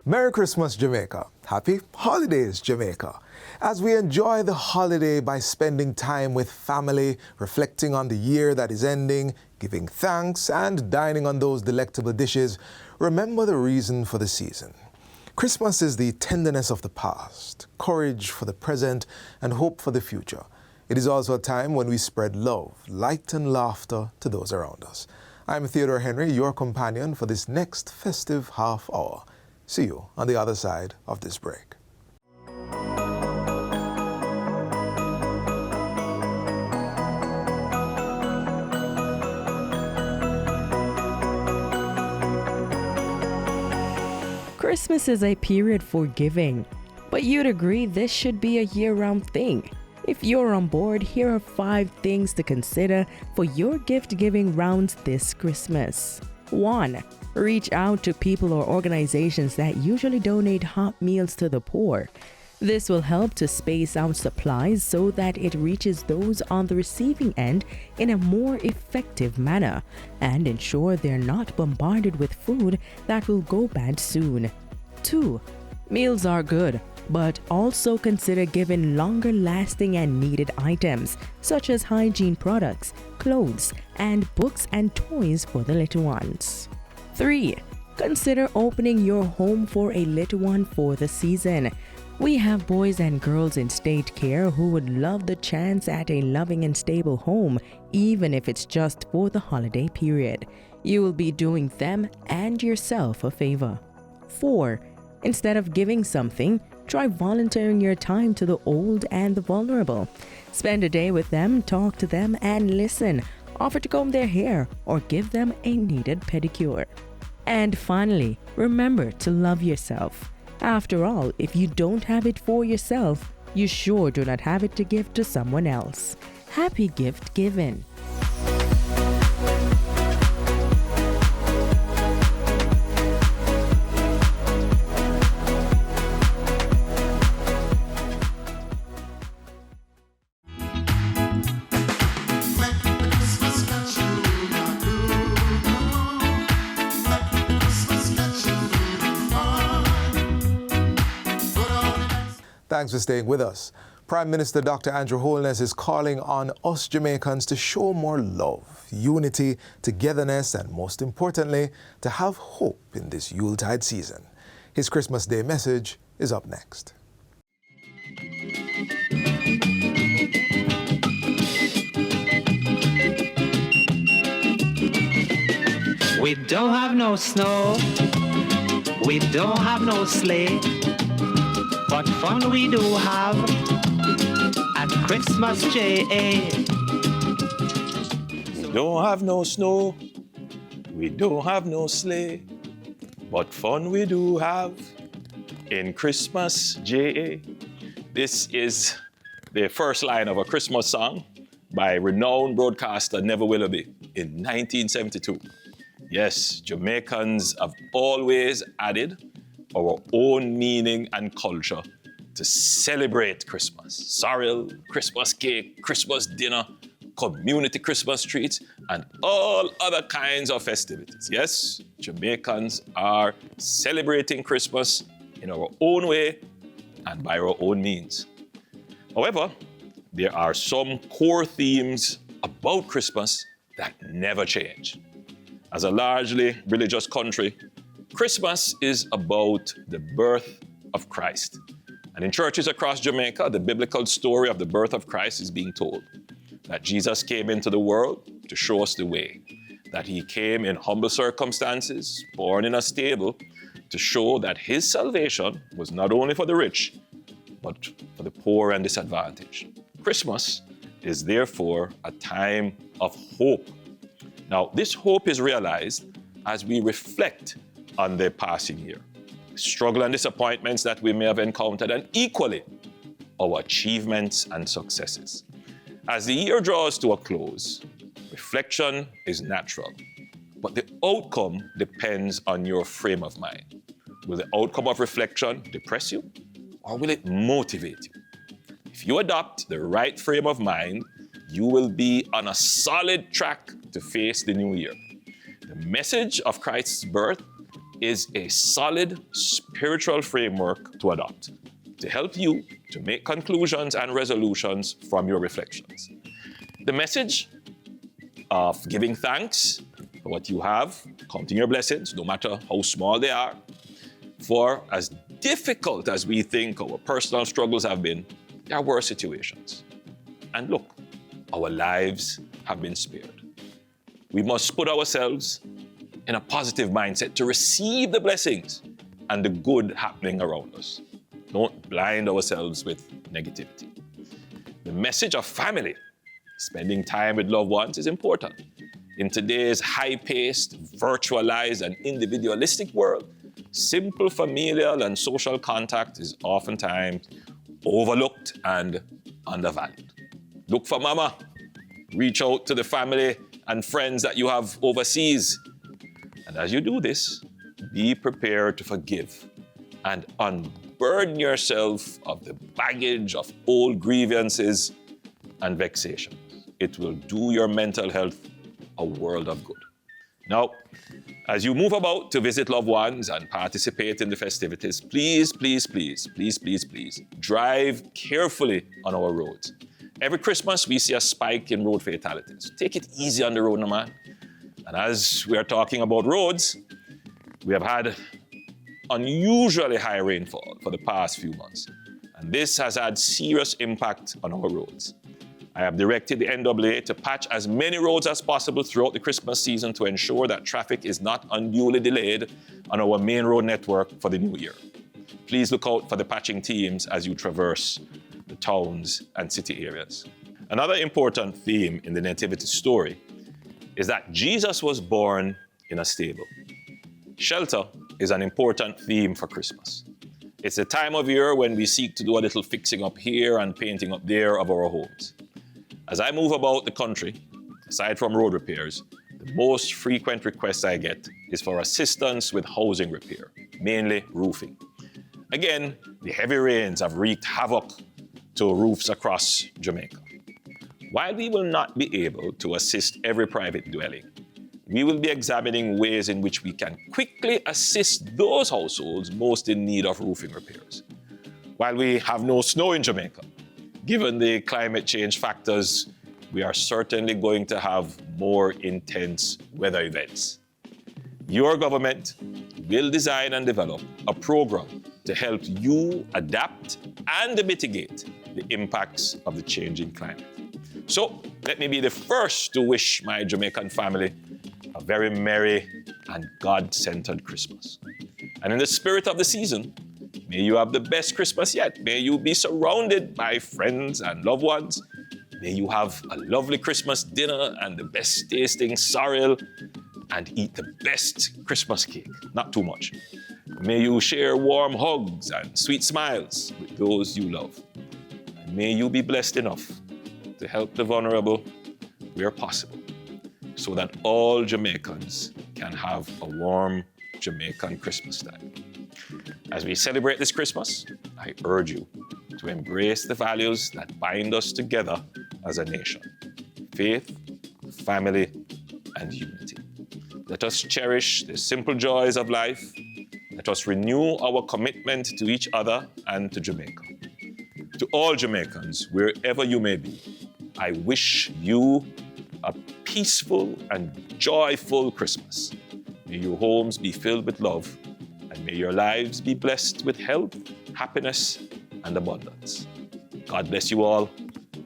Merry Christmas, Jamaica. Happy holidays, Jamaica. As we enjoy the holiday by spending time with family, reflecting on the year that is ending, giving thanks, and dining on those delectable dishes, remember the reason for the season. Christmas is the tenderness of the past, courage for the present, and hope for the future. It is also a time when we spread love, light, and laughter to those around us. I'm Theodore Henry, your companion for this next festive half hour. See you on the other side of this break. Christmas is a period for giving, but you'd agree this should be a year-round thing. If you're on board, here are 5 things to consider for your gift-giving rounds this Christmas. 1. Reach out to people or organizations that usually donate hot meals to the poor. This will help to space out supplies so that it reaches those on the receiving end in a more effective manner and ensure they're not bombarded with food that will go bad soon. 2. Meals are good, but also consider giving longer-lasting and needed items such as hygiene products, clothes, and books and toys for the little ones. 3. Consider opening your home for a little one for the season. We have boys and girls in state care who would love the chance at a loving and stable home, even if it's just for the holiday period. You will be doing them and yourself a favor. 4. Instead of giving something, try volunteering your time to the old and the vulnerable. Spend a day with them, talk to them, and listen. Offer to comb their hair or give them a needed pedicure. And finally, remember to love yourself. After all, if you don't have it for yourself, you sure do not have it to give to someone else. Happy gift giving. Thanks for staying with us. Prime Minister Dr. Andrew Holness is calling on us Jamaicans to show more love, unity, togetherness, and most importantly, to have hope in this Yuletide season. His Christmas Day message is up next. We don't have no snow, we don't have no sleigh, but fun we do have at Christmas J.A. We don't have no snow, we don't have no sleigh, but fun we do have in Christmas J.A. This is the first line of a Christmas song by renowned broadcaster Neville Willoughby in 1972. Yes, Jamaicans have always added our own meaning and culture to celebrate Christmas. Sorrel, Christmas cake, Christmas dinner, community Christmas treats, and all other kinds of festivities. Yes, Jamaicans are celebrating Christmas in our own way and by our own means. However, there are some core themes about Christmas that never change. As a largely religious country, Christmas is about the birth of Christ. And in churches across Jamaica, the biblical story of the birth of Christ is being told. That Jesus came into the world to show us the way. That he came in humble circumstances, born in a stable, to show that his salvation was not only for the rich, but for the poor and disadvantaged. Christmas is therefore a time of hope. Now, this hope is realized as we reflect on the passing year, struggle and disappointments that we may have encountered, and equally, our achievements and successes. As the year draws to a close, reflection is natural, but the outcome depends on your frame of mind. Will the outcome of reflection depress you, or will it motivate you? If you adopt the right frame of mind, you will be on a solid track to face the new year. The message of Christ's birth is a solid spiritual framework to adopt to help you to make conclusions and resolutions from your reflections. The message of giving thanks for what you have, counting your blessings, no matter how small they are, for as difficult as we think our personal struggles have been, there are worse situations. And look, our lives have been spared. We must put ourselves in a positive mindset to receive the blessings and the good happening around us. Don't blind ourselves with negativity. The message of family, spending time with loved ones, is important. In today's high-paced, virtualized, and individualistic world, simple familial and social contact is oftentimes overlooked and undervalued. Look for mama. Reach out to the family and friends that you have overseas. And as you do this, be prepared to forgive and unburden yourself of the baggage of old grievances and vexations. It will do your mental health a world of good. Now, as you move about to visit loved ones and participate in the festivities, please drive carefully on our roads. Every Christmas, we see a spike in road fatalities. Take it easy on the road, no man. And as we are talking about roads, we have had unusually high rainfall for the past few months. And this has had serious impact on our roads. I have directed the NAA to patch as many roads as possible throughout the Christmas season to ensure that traffic is not unduly delayed on our main road network for the new year. Please look out for the patching teams as you traverse the towns and city areas. Another important theme in the Nativity story is that Jesus was born in a stable. Shelter is an important theme for Christmas. It's a time of year when we seek to do a little fixing up here and painting up there of our homes. As I move about the country, aside from road repairs, the most frequent request I get is for assistance with housing repair, mainly roofing. Again, the heavy rains have wreaked havoc to roofs across Jamaica. While we will not be able to assist every private dwelling, we will be examining ways in which we can quickly assist those households most in need of roofing repairs. While we have no snow in Jamaica, given the climate change factors, we are certainly going to have more intense weather events. Your government will design and develop a program to help you adapt and mitigate the impacts of the changing climate. So let me be the first to wish my Jamaican family a very merry and God-centered Christmas. And in the spirit of the season, may you have the best Christmas yet. May you be surrounded by friends and loved ones. May you have a lovely Christmas dinner and the best tasting sorrel and eat the best Christmas cake, not too much. May you share warm hugs and sweet smiles with those you love. And may you be blessed enough to help the vulnerable where possible, so that all Jamaicans can have a warm Jamaican Christmas time. As we celebrate this Christmas, I urge you to embrace the values that bind us together as a nation: faith, family, and unity. Let us cherish the simple joys of life. Let us renew our commitment to each other and to Jamaica. To all Jamaicans, wherever you may be, I wish you a peaceful and joyful Christmas. May your homes be filled with love, and may your lives be blessed with health, happiness, and abundance. God bless you all.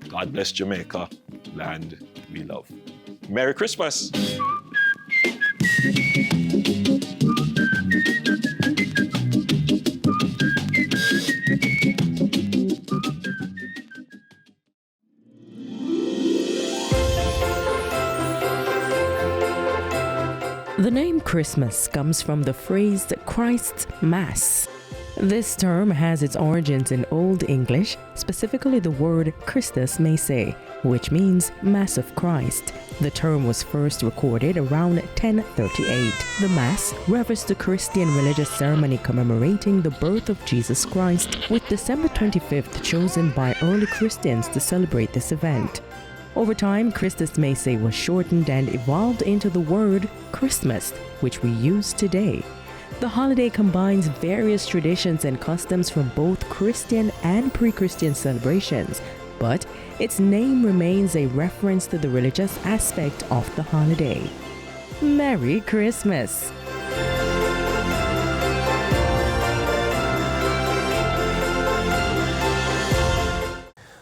God bless Jamaica, land we love. Merry Christmas. The name Christmas comes from the phrase Christ's Mass. This term has its origins in Old English, specifically the word Christus Masse, which means Mass of Christ. The term was first recorded around 1038. The Mass refers to Christian religious ceremony commemorating the birth of Jesus Christ, with December 25th chosen by early Christians to celebrate this event. Over time, Christus Masse was shortened and evolved into the word Christmas, which we use today. The holiday combines various traditions and customs from both Christian and pre-Christian celebrations, but its name remains a reference to the religious aspect of the holiday. Merry Christmas!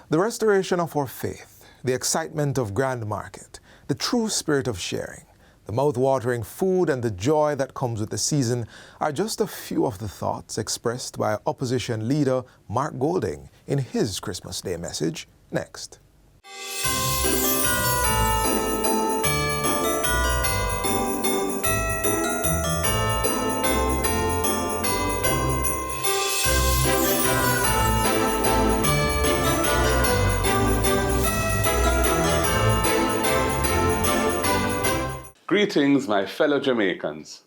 The restoration of our faith, the excitement of Grand Market, the true spirit of sharing, the mouth-watering food and the joy that comes with the season are just a few of the thoughts expressed by opposition leader Mark Golding in his Christmas Day message. Next. Greetings, my fellow Jamaicans.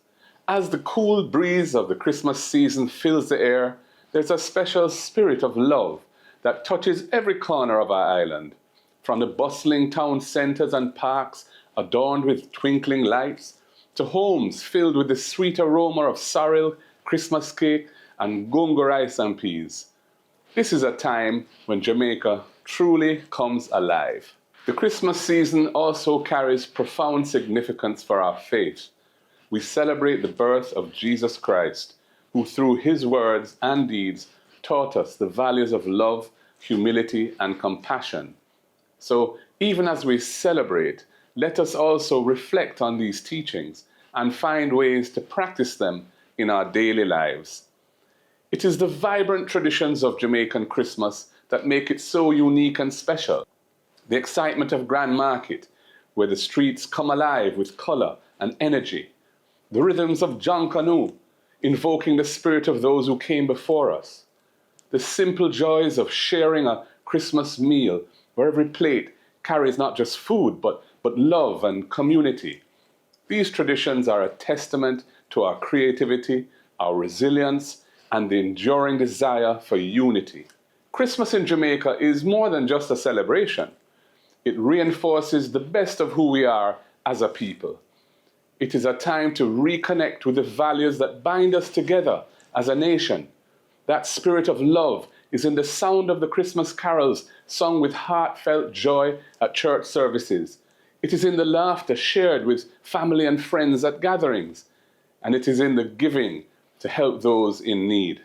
As the cool breeze of the Christmas season fills the air, there's a special spirit of love that touches every corner of our island. From the bustling town centres and parks adorned with twinkling lights, to homes filled with the sweet aroma of sorrel, Christmas cake, and gungo rice and peas. This is a time when Jamaica truly comes alive. The Christmas season also carries profound significance for our faith. We celebrate the birth of Jesus Christ, who through his words and deeds taught us the values of love, humility, and compassion. So even as we celebrate, let us also reflect on these teachings and find ways to practice them in our daily lives. It is the vibrant traditions of Jamaican Christmas that make it so unique and special. The excitement of Grand Market, where the streets come alive with colour and energy. The rhythms of John Canoe, invoking the spirit of those who came before us. The simple joys of sharing a Christmas meal, where every plate carries not just food, but love and community. These traditions are a testament to our creativity, our resilience, and the enduring desire for unity. Christmas in Jamaica is more than just a celebration. It reinforces the best of who we are as a people. It is a time to reconnect with the values that bind us together as a nation. That spirit of love is in the sound of the Christmas carols sung with heartfelt joy at church services. It is in the laughter shared with family and friends at gatherings. And it is in the giving to help those in need.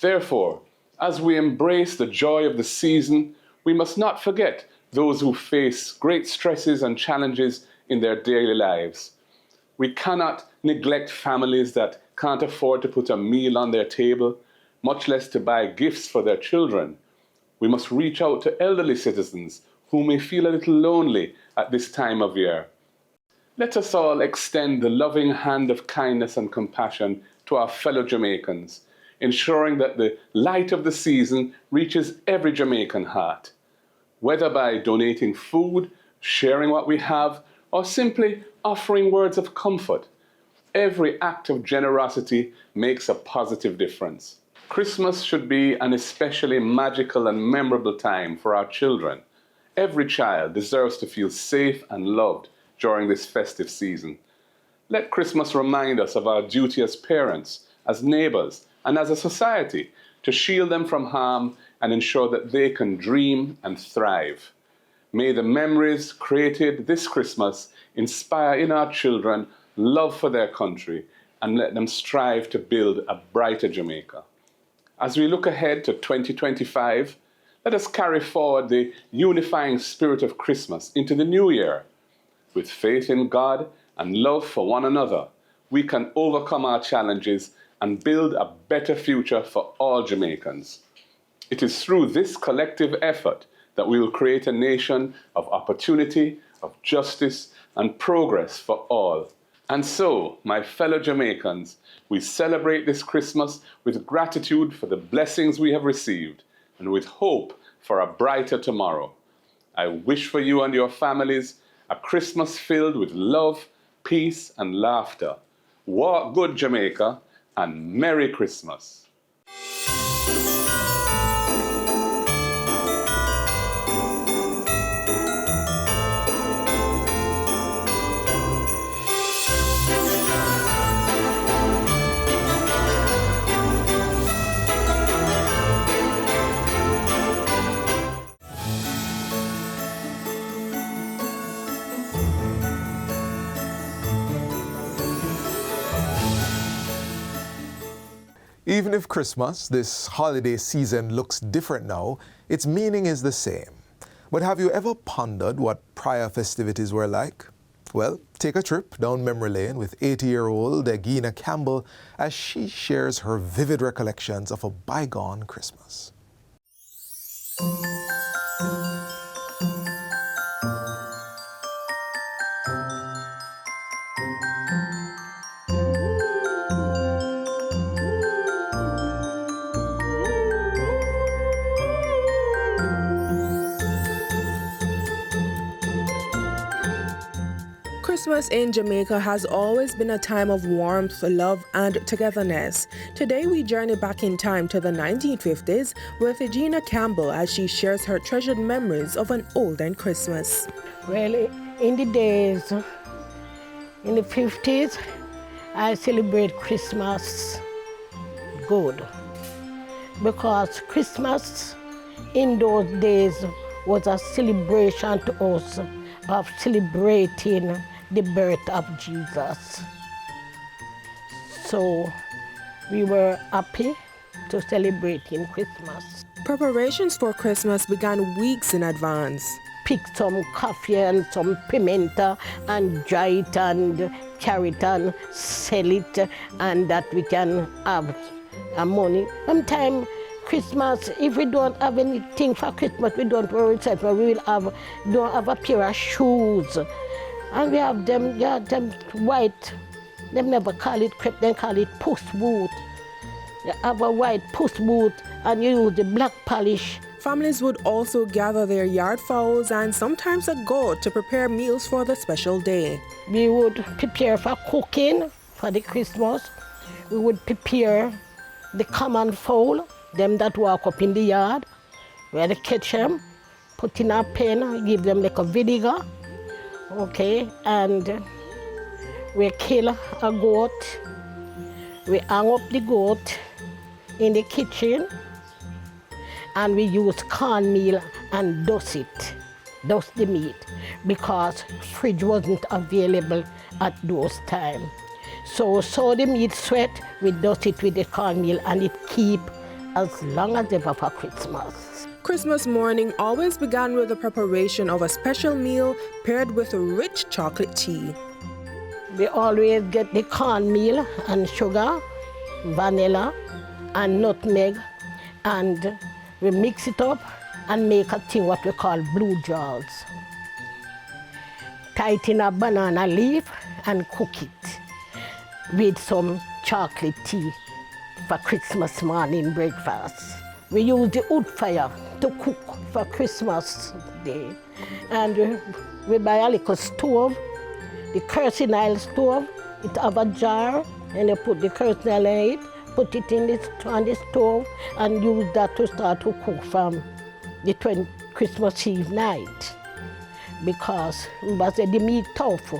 Therefore, as we embrace the joy of the season, we must not forget those who face great stresses and challenges in their daily lives. We cannot neglect families that can't afford to put a meal on their table, much less to buy gifts for their children. We must reach out to elderly citizens who may feel a little lonely at this time of year. Let us all extend the loving hand of kindness and compassion to our fellow Jamaicans, ensuring that the light of the season reaches every Jamaican heart. Whether by donating food, sharing what we have, or simply offering words of comfort, every act of generosity makes a positive difference. Christmas should be an especially magical and memorable time for our children. Every child deserves to feel safe and loved during this festive season. Let Christmas remind us of our duty as parents, as neighbors, and as a society to shield them from harm and ensure that they can dream and thrive. May the memories created this Christmas inspire in our children love for their country and let them strive to build a brighter Jamaica. As we look ahead to 2025, let us carry forward the unifying spirit of Christmas into the new year. With faith in God and love for one another, we can overcome our challenges and build a better future for all Jamaicans. It is through this collective effort that we will create a nation of opportunity, of justice, and progress for all. And so, my fellow Jamaicans, we celebrate this Christmas with gratitude for the blessings we have received and with hope for a brighter tomorrow. I wish for you and your families a Christmas filled with love, peace, and laughter. Walk good, Jamaica, and Merry Christmas. Even if Christmas, this holiday season, looks different now, its meaning is the same. But have you ever pondered what prior festivities were like? Well, take a trip down memory lane with 80-year-old Egina Campbell as she shares her vivid recollections of a bygone Christmas. Christmas in Jamaica has always been a time of warmth, love, and togetherness. Today we journey back in time to the 1950s with Egina Campbell as she shares her treasured memories of an olden Christmas. Well, in the days, in the 50s, I celebrate Christmas good. Because Christmas in those days was a celebration to us of celebrating the birth of Jesus. So we were happy to celebrate in Christmas. Preparations for Christmas began weeks in advance. Pick some coffee and some pimento and dry it and carry it and sell it, and that we can have money. Sometimes Christmas, if we don't have anything for Christmas, we don't worry ourselves, but we will don't have a pair of shoes. And we have them white, they never call it crepe, they call it puss boot. You have a white puss boot and you use the black polish. Families would also gather their yard fowls and sometimes a goat to prepare meals for the special day. We would prepare for cooking for the Christmas. We would prepare the common fowl, them that walk up in the yard. We had to catch them, put in a pen, give them like a vinegar. Okay, and we kill a goat. We hang up the goat in the kitchen, and we use cornmeal and dust the meat, because fridge wasn't available at those times. So the meat sweat, we dust it with the cornmeal, and it keep as long as ever for Christmas. Christmas morning always began with the preparation of a special meal paired with rich chocolate tea. We always get the cornmeal and sugar, vanilla and nutmeg, and we mix it up and make a thing what we call blue jaws. Tighten a banana leaf and cook it with some chocolate tea for Christmas morning breakfast. We use the wood fire to cook for Christmas Day. And we buy a little stove, the kerosene oil stove. It have a jar, and you put the kerosene oil in it, put it on the stove, and use that to start to cook from the Christmas Eve night. Because the meat tough.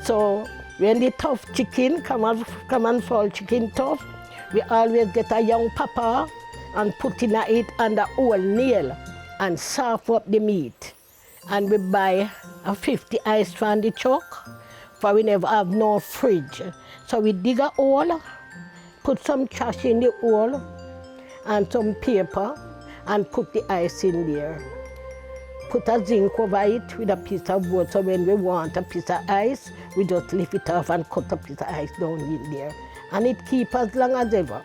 So when the tough chicken come and fall chicken tough, we always get a young papa and put in it under old nail and soften up the meat. And we buy a 50 ice from the truck, for we never have no fridge. So we dig a hole, put some trash in the hole and some paper, and put the ice in there. Put a zinc over it with a piece of wood, so when we want a piece of ice, we just lift it off and cut a piece of ice down in there. And it keeps as long as ever.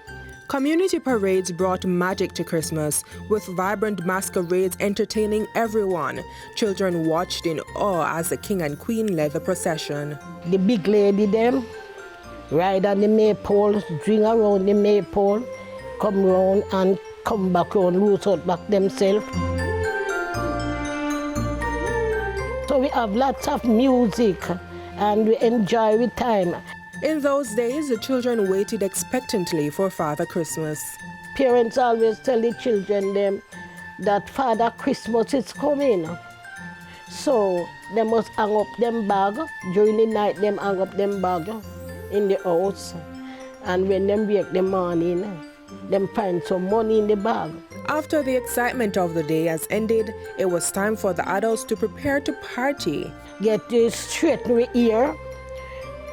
Community parades brought magic to Christmas, with vibrant masquerades entertaining everyone. Children watched in awe as the king and queen led the procession. The big lady them ride on the maypole, swing around the maypole, come round and come back round, loose out back themselves. So we have lots of music and we enjoy with time. In those days, the children waited expectantly for Father Christmas. Parents always tell the children them that Father Christmas is coming. So they must hang up them bag. During the night, them hang up them bag in the house. And when them wake the morning, them find some money in the bag. After the excitement of the day has ended, it was time for the adults to prepare to party. Get the straighten your ear,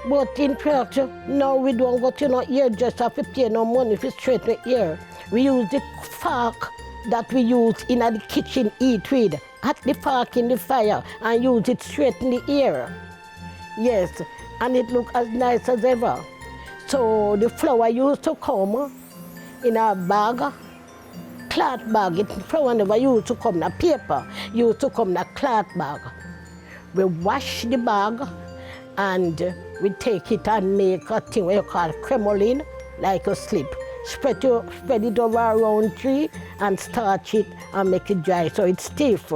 But in practice, now we don't go to no ear, just have to pay no money for straight the ear. We use the fork that we use in the kitchen eat with, at the fork in the fire and use it straight in the ear. Yes, and it look as nice as ever. So the flour used to come in a bag, cloth bag. Flour never used to come in a paper, used to come in a cloth bag. We wash the bag and we take it and make a thing what you call cremolin, like a slip. Spread it over a round tree and starch it and make it dry so it's stiff.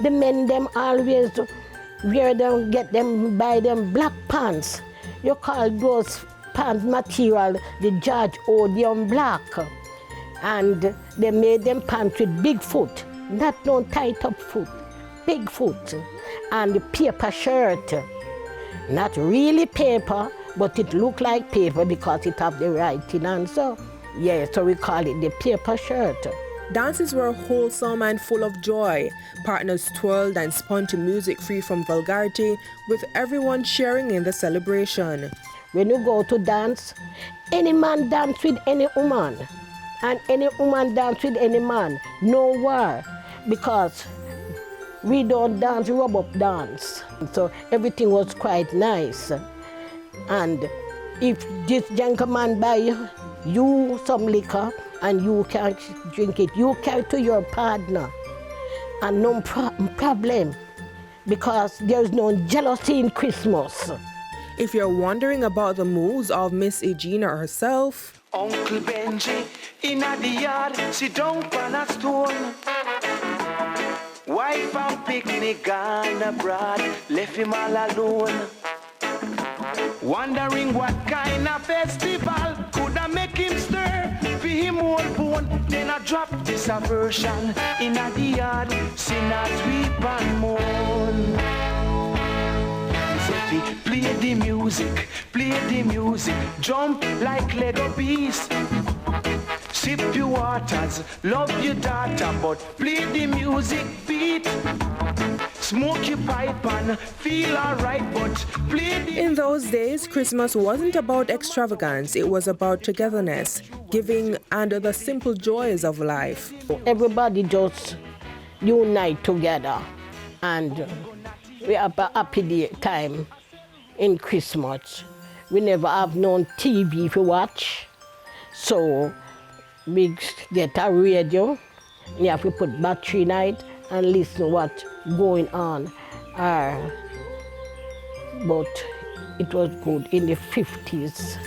The men them always wear them, buy them black pants. You call those pants material the George Odium black. And they made them pants with big foot, not no tight up foot, big foot. And the paper shirt, not really paper, but it look like paper because it have the writing and so. Yeah, so we call it the paper shirt. Dances were wholesome and full of joy. Partners twirled and spun to music free from vulgarity, with everyone sharing in the celebration. When you go to dance, any man dance with any woman, and any woman dance with any man. No war, because we don't dance, rub-up dance. So everything was quite nice. And if this gentleman buy you some liquor and you can't drink it, you carry to your partner, and no problem, because there's no jealousy in Christmas. If you're wondering about the moves of Miss Egina herself, Uncle Benji in the yard, sit down on a stone. Wife and picnic gone abroad, left him all alone. Wondering what kind of festival could I make him stir for him old bone. Then I drop this aversion in the yard, sinners weep and mourn. Play the music, jump like Lego beast. Sip your waters, love your daughter, but play the music beat. Smoke your pipe and feel alright, but play the... In those days, Christmas wasn't about extravagance, it was about togetherness, giving, and the simple joys of life. Everybody just unite together, and we have a happy time in Christmas. We never have no TV to watch, so we get a radio. We have to put battery in it and listen to what's going on. But it was good in the 50s.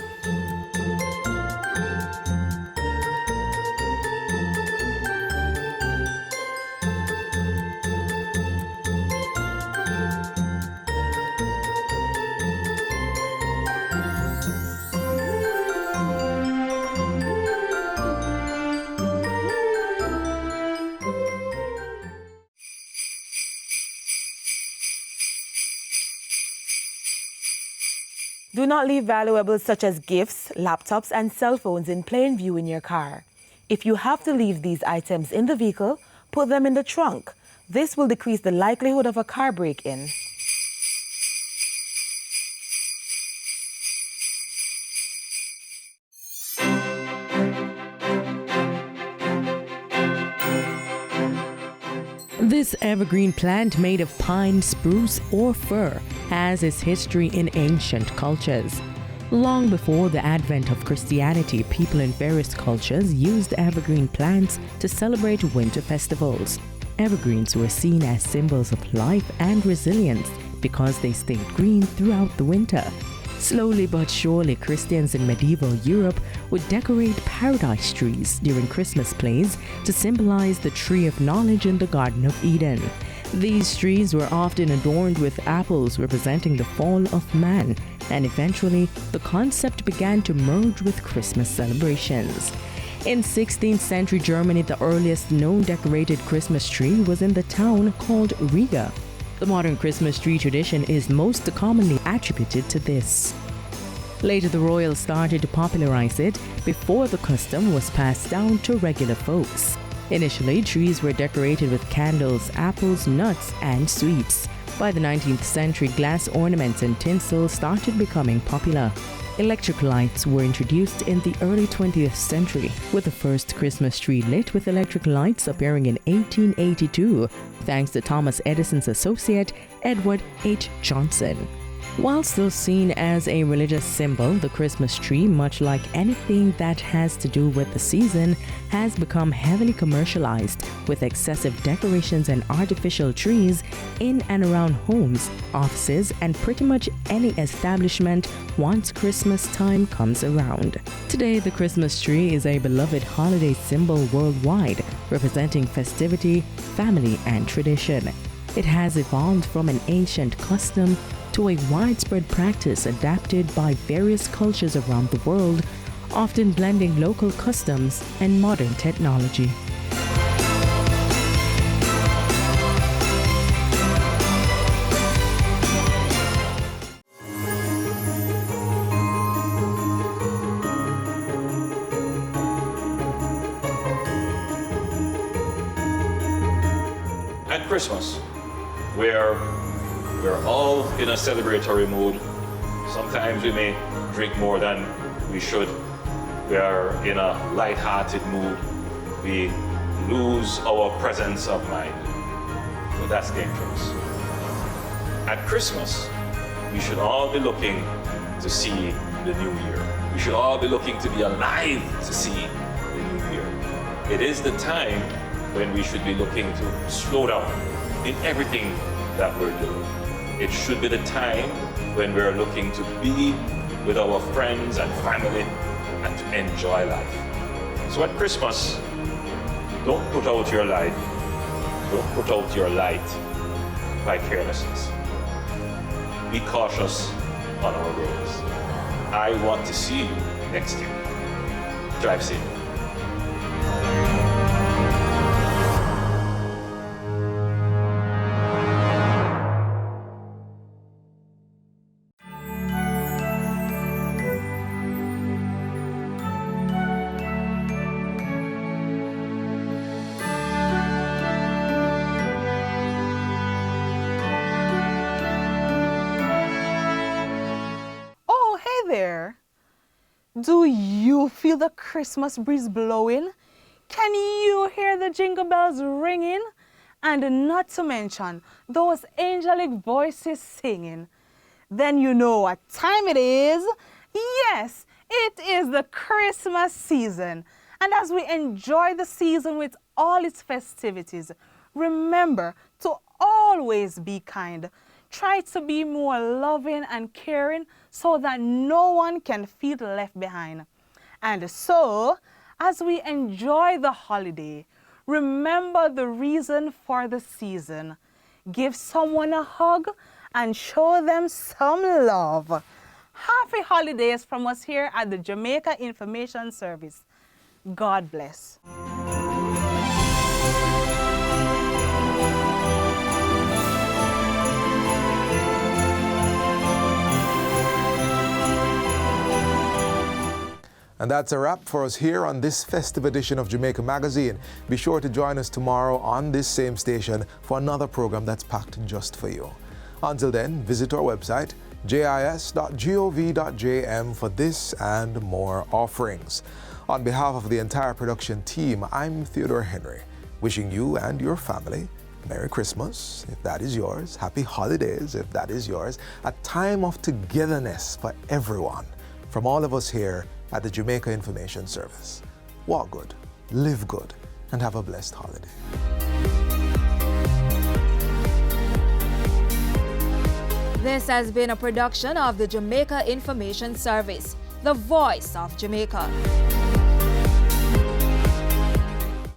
Do not leave valuables such as gifts, laptops, and cell phones in plain view in your car. If you have to leave these items in the vehicle, put them in the trunk. This will decrease the likelihood of a car break-in. This evergreen plant made of pine, spruce, or fir has its history in ancient cultures. Long before the advent of Christianity, people in various cultures used evergreen plants to celebrate winter festivals. Evergreens were seen as symbols of life and resilience because they stayed green throughout the winter. Slowly but surely, Christians in medieval Europe would decorate paradise trees during Christmas plays to symbolize the tree of knowledge in the Garden of Eden. These trees were often adorned with apples representing the fall of man, and eventually the concept began to merge with Christmas celebrations. In 16th century Germany, the earliest known decorated Christmas tree was in the town called Riga. The modern Christmas tree tradition is most commonly attributed to this. Later, the royals started to popularize it before the custom was passed down to regular folks. Initially, trees were decorated with candles, apples, nuts, and sweets. By the 19th century, glass ornaments and tinsel started becoming popular. Electric lights were introduced in the early 20th century, with the first Christmas tree lit with electric lights appearing in 1882, thanks to Thomas Edison's associate, Edward H. Johnson. While still seen as a religious symbol, the Christmas tree, much like anything that has to do with the season, has become heavily commercialized, with excessive decorations and artificial trees in and around homes, offices, and pretty much any establishment once Christmas time comes around. Today, the Christmas tree is a beloved holiday symbol worldwide, representing festivity, family, and tradition. It has evolved from an ancient custom to a widespread practice adapted by various cultures around the world, often blending local customs and modern technology. At Christmas, where we're all in a celebratory mood. Sometimes we may drink more than we should. We are in a light-hearted mood. We lose our presence of mind. But that's dangerous. At Christmas, we should all be looking to see the new year. We should all be looking to be alive to see the new year. It is the time when we should be looking to slow down in everything that we're doing. It should be the time when we're looking to be with our friends and family and to enjoy life. So at Christmas, don't put out your light. Don't put out your light by carelessness. Be cautious on our roads. I want to see you next year. Drive safe. There. Do you feel the Christmas breeze blowing? Can you hear the jingle bells ringing? And not to mention those angelic voices singing. Then you know what time it is. Yes, it is the Christmas season. And as we enjoy the season with all its festivities, remember to always be kind. Try to be more loving and caring so that no one can feel left behind. And so, as we enjoy the holiday, remember the reason for the season. Give someone a hug and show them some love. Happy holidays from us here at the Jamaica Information Service. God bless. And that's a wrap for us here on this festive edition of Jamaica Magazine. Be sure to join us tomorrow on this same station for another program that's packed just for you. Until then, visit our website, jis.gov.jm, for this and more offerings. On behalf of the entire production team, I'm Theodore Henry, wishing you and your family Merry Christmas, if that is yours, Happy Holidays, if that is yours, a time of togetherness for everyone. From all of us here at the Jamaica Information Service. Walk good, live good, and have a blessed holiday. This has been a production of the Jamaica Information Service, the voice of Jamaica.